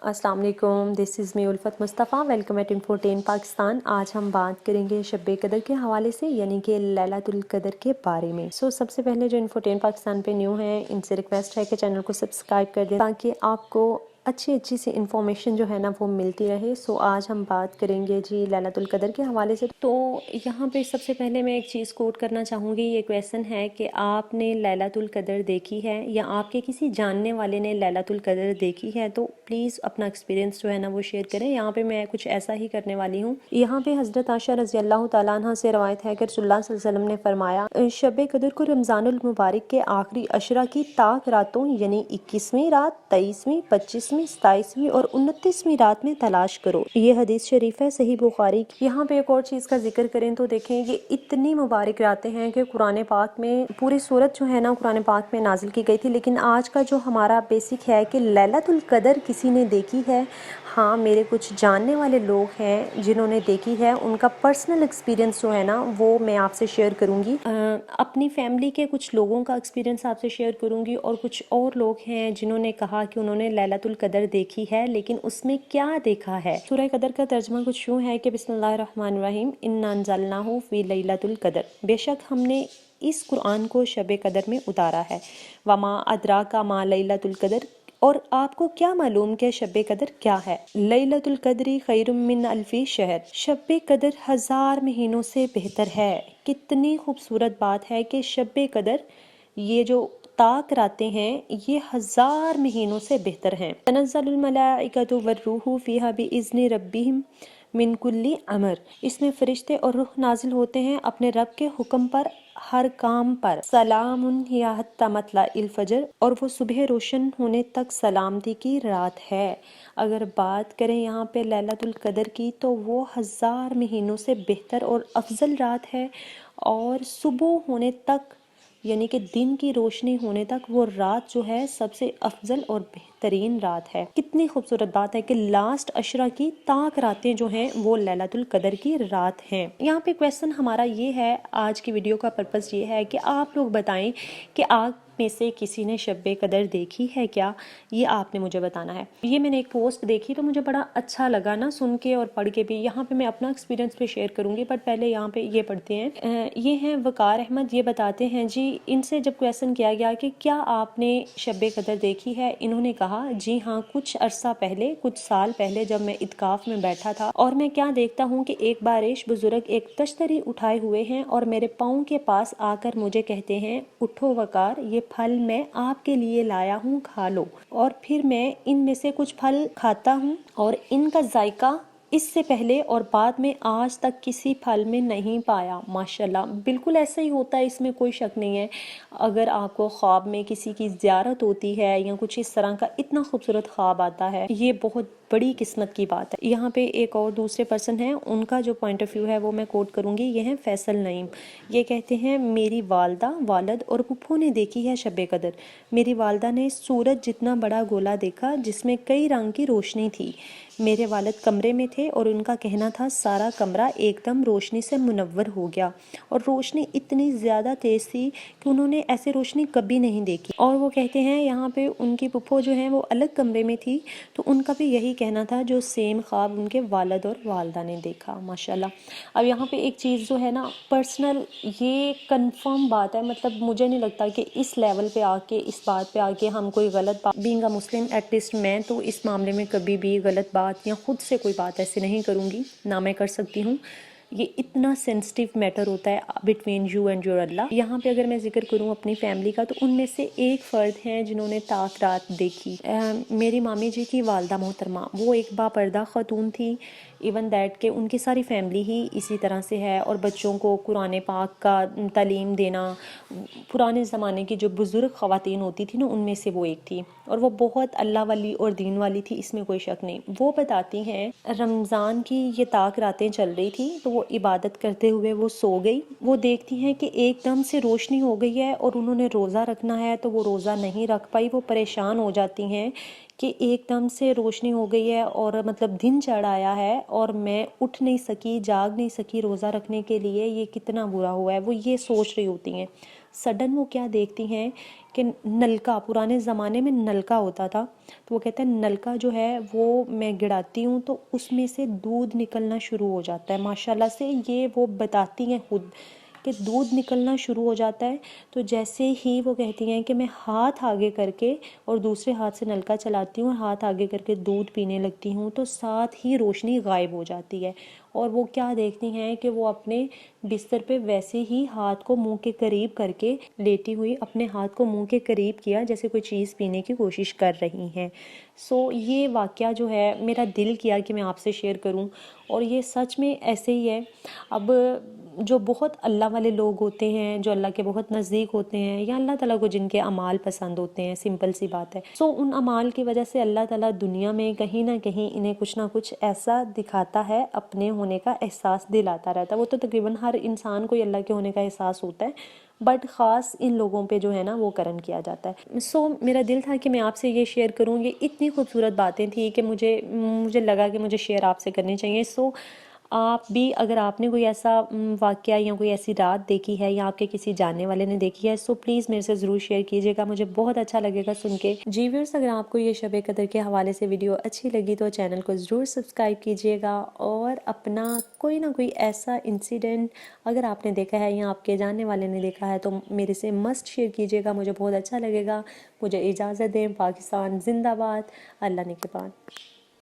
अस्सलाम वालेकुम, this is me Ulfat Mustafa. Welcome at Infotain Pakistan. आज हम बात करेंगे शब कदर के हवाले से, यानी कि लैलतुल कदर के बारे में। सबसे पहले जो इंफोटेन पाकिस्तान पे न्यू है, इनसे रिक्वेस्ट है कि चैनल को सब्सक्राइब कर दें ताकि आपको अच्छी सी इन्फॉर्मेशन जो है ना वो मिलती रहे। आज हम बात करेंगे जी लैलतुल कदर के हवाले से। तो यहाँ पे सबसे पहले मैं एक चीज़ कोट करना चाहूँगी। ये क्वेश्चन है कि आपने लैलतुल कदर देखी है या आपके किसी जानने वाले ने लैलतुल कदर देखी है, तो प्लीज़ अपना एक्सपीरियंस जो है ना वो शेयर करें। यहाँ पे मैं कुछ ऐसा ही करने वाली हूँ। यहाँ पे हज़रत आयशा रज़ी अल्लाह तआला अन्हा से रवायत है कि रसूलुल्लाह सल्लल्लाहु अलैहि वसल्लम ने फरमाया, शब कदर को रमज़ानुल मुबारक के आखिरी अशरा की ताक रातों यानी 21वीं रात, 23वीं, 25वीं, 27वीं और 29वीं रात में तलाश करो। ये हदीस शरीफ है सही बुखारी की। यहाँ पे एक और चीज़ का जिक्र करें तो देखें ये इतनी मुबारक रातें हैं कि कुरान पाक में पूरी सूरत जो है ना कुरान पाक में नाजिल की गई थी। लेकिन आज का जो हमारा बेसिक है कि लैलतुल कदर किसी ने देखी है। हाँ, मेरे कुछ जानने वाले लोग हैं जिन्होंने देखी है, उनका पर्सनल एक्सपीरियंस जो है ना वो मैं आपसे शेयर करूँगी। अपनी फैमिली के कुछ लोगों का एक्सपीरियंस आपसे शेयर करूँगी और कुछ और लोग हैं जिन्होंने कहा कि उन्होंने लैलतुल कदर देखी है, लेकिन उसमें क्या देखा है। सूरह कदर का तर्जुमा कुछ यूँ है कि बिस्मिल्लाहिर्रहमानिर्रहीम, इन्ना अंज़लनाहु फ़ी लैलतुल कदर, बेशक हमने इस कुरान को शब कदर में उतारा है। वमा अदराका मा लैलतुल कदर, और आपको क्या मालूम कि शब कदर क्या है। लैलतुल कदरी खैरुम मिन अल्फी शहर, शब कदर 1000 महीनों से बेहतर है। कितनी खूबसूरत बात है कि शब कदर ये जो ताक रातें हैं ये 1000 महीनों से बेहतर हैं। तनज़्ज़लुल मलाइकतु वर्रूहु फ़ीहा बिइज़्नि रब्बिहिम मिन कुल्ली अमर, इसमें फरिश्ते और रूह नाजिल होते हैं अपने रब के हुक्म पर हर काम पर। सलामुन हिया हत्ता मतलाइल फजर, और वो सुबह रोशन होने तक सलामती की रात है। अगर बात करें यहाँ पे लैलतुल कदर की तो वो 1000 महीनों से बेहतर और अफजल रात है। और सुबह होने तक यानी कि दिन की रोशनी होने तक वो रात जो है सबसे अफजल और बेहतरीन रात है। कितनी खूबसूरत बात है कि लास्ट अशरा की ताक रातें जो हैं वो लैलतुल कदर की रात हैं। यहाँ पे क्वेश्चन हमारा ये है, आज की वीडियो का पर्पस ये है कि आप लोग बताएं कि आप में से किसी ने शब कदर देखी है क्या, ये आपने मुझे बताना है। ये मैंने एक पोस्ट देखी तो मुझे बड़ा अच्छा लगा ना सुन के और पढ़ के भी। यहाँ पे मैं अपना एक्सपीरियंस भी शेयर करूँगी, बट पहले यहाँ पे ये पढ़ते हैं। ये हैं वकार अहमद, ये बताते हैं जी, इनसे जब क्वेश्चन किया गया कि क्या आपने शब कदर देखी है, इन्होंने कहा जी हाँ, कुछ अरसा पहले, कुछ साल पहले जब मैं इत्काफ में बैठा था और मैं क्या देखता हूँ कि एक बारिश बुजुर्ग एक तश्तरी उठाए हुए हैं और मेरे पाँव के पास आकर मुझे कहते हैं, उठो वकार, ये फल मैं आपके लिए लाया हूँ, खा लो। और फिर मैं इनमें से कुछ फल खाता हूँ और इनका जायका इससे पहले और बाद में आज तक किसी फल में नहीं पाया। माशाल्लाह, बिल्कुल ऐसा ही होता है, इसमें कोई शक नहीं है। अगर आपको ख्वाब में किसी की ज़ियारत होती है या कुछ इस तरह का इतना खूबसूरत ख्वाब आता है, ये बहुत बड़ी किस्मत की बात है। यहाँ पे एक और दूसरे पर्सन हैं, उनका जो पॉइंट ऑफ व्यू है वो मैं कोट करूँगी। ये हैं फैसल नईम। ये कहते हैं, मेरी वालदा, वालद और पुप्पो ने देखी है शब कदर। मेरी वालदा ने सूरज जितना बड़ा गोला देखा जिसमें कई रंग की रोशनी थी। मेरे वालिद कमरे में थे और उनका कहना था सारा कमरा एकदम रोशनी से मुनव्वर हो गया, और रोशनी इतनी ज़्यादा तेज़ थी कि उन्होंने ऐसे रोशनी कभी नहीं देखी। और वो कहते हैं यहाँ पे उनकी पुप्पो जो है वो अलग कमरे में थी, तो उनका भी यही कहना था जो सेम ख्वाब उनके वालिद और वालदा ने देखा। माशाल्लाह। अब यहाँ पे एक चीज़ जो है ना पर्सनल, ये कंफर्म बात है, मतलब मुझे नहीं लगता कि इस लेवल पे आके, इस बात पे आके हम कोई गलत बात, बीइंग अ मुस्लिम एटलीस्ट मैं तो इस मामले में कभी भी गलत बात या खुद से कोई बात ऐसे नहीं करूँगी, ना मैं कर सकती हूँ। ये इतना सेंसिटिव मैटर होता है बिटवीन यू एंड योर अल्लाह। यहाँ पे अगर मैं जिक्र करूँ अपनी फैमिली का, तो उनमें से एक फ़र्द हैं जिन्होंने ताक रात देखी। मेरी मामी जी की वालदा मोहतरमा, वो एक बापर्दा ख़ातून थी। इवन दैट के उनकी सारी फैमिली ही इसी तरह से है, और बच्चों को कुरान पाक का तालीम देना, पुराने ज़माने की जो बुज़ुर्ग ख़वातीन होती थी ना उनमें से वो एक थी, और वो बहुत अल्लाह वाली और दीन वाली थी, इसमें कोई शक नहीं। वो बताती हैं रमज़ान की ये ताक रातें चल रही थी, तो वो इबादत करते हुए वो सो गई। वो देखती हैं कि एकदम से रोशनी हो गई है और उन्होंने रोज़ा रखना है तो वो रोज़ा नहीं रख पाई। वो परेशान हो जाती हैं कि एकदम से रोशनी हो गई है और मतलब दिन चढ़ आया है और मैं उठ नहीं सकी, जाग नहीं सकी रोज़ा रखने के लिए, ये कितना बुरा हुआ है। वो ये सोच रही होती हैं। سڈن وہ کیا دیکھتی ہیں کہ نلکا، پرانے زمانے میں نلکا ہوتا تھا، تو وہ کہتے ہیں نلکا جو ہے وہ میں گڑاتی ہوں تو اس میں سے دودھ نکلنا شروع ہو جاتا ہے، ماشاءاللہ سے یہ وہ بتاتی ہیں خود کہ دودھ نکلنا شروع ہو جاتا ہے۔ تو جیسے ہی وہ کہتی ہیں کہ میں ہاتھ آگے کر کے اور دوسرے ہاتھ سے نلکا چلاتی ہوں اور ہاتھ آگے کر کے دودھ پینے لگتی ہوں تو ساتھ ہی روشنی غائب ہو جاتی ہے، اور وہ کیا دیکھتی ہیں کہ وہ اپنے بستر پہ ویسے ہی ہاتھ کو منہ کے قریب کر کے لیٹی ہوئی اپنے ہاتھ کو منہ کے قریب کیا جیسے کوئی چیز پینے کی کوشش کر رہی ہیں۔ یہ واقعہ جو ہے میرا دل کیا کہ میں آپ سے شیئر کروں، اور یہ سچ میں ایسے ہی ہے۔ اب جو بہت اللہ والے لوگ ہوتے ہیں، جو اللہ کے بہت نزدیک ہوتے ہیں، یا اللہ تعالیٰ کو جن کے اعمال پسند ہوتے ہیں، سمپل سی بات ہے، ان اعمال کی وجہ سے اللہ تعالیٰ دنیا میں کہیں نہ کہیں انہیں کچھ نہ کچھ ایسا دکھاتا ہے، اپنے ہونے کا احساس دلاتا رہتا ہے۔ وہ تو تقریباً ہر انسان کو اللہ کے ہونے کا احساس ہوتا ہے، بٹ خاص ان لوگوں پہ جو ہے نا وہ کرم کیا جاتا ہے۔ میرا دل تھا کہ میں آپ سے یہ شیئر کروں، یہ اتنی خوبصورت باتیں تھیں کہ مجھے لگا کہ مجھے شیئر آپ سے کرنی چاہیے۔ آپ بھی اگر آپ نے کوئی ایسا واقعہ یا کوئی ایسی رات دیکھی ہے یا آپ کے کسی جاننے والے نے دیکھی ہے، پلیز میرے سے ضرور شیئر کیجیے گا، مجھے بہت اچھا لگے گا سن کے۔ جی ویورز، اگر آپ کو یہ شب قدر کے حوالے سے ویڈیو اچھی لگی تو چینل کو ضرور سبسکرائب کیجیے گا، اور اپنا کوئی نہ کوئی ایسا انسیڈنٹ اگر آپ نے دیکھا ہے یا آپ کے جاننے والے نے دیکھا ہے تو میرے سے مسٹ شیئر کیجیے گا، مجھے بہت اچھا لگے گا۔ مجھے اجازت دیں، پاکستان زندہ باد، اللہ نگہبان۔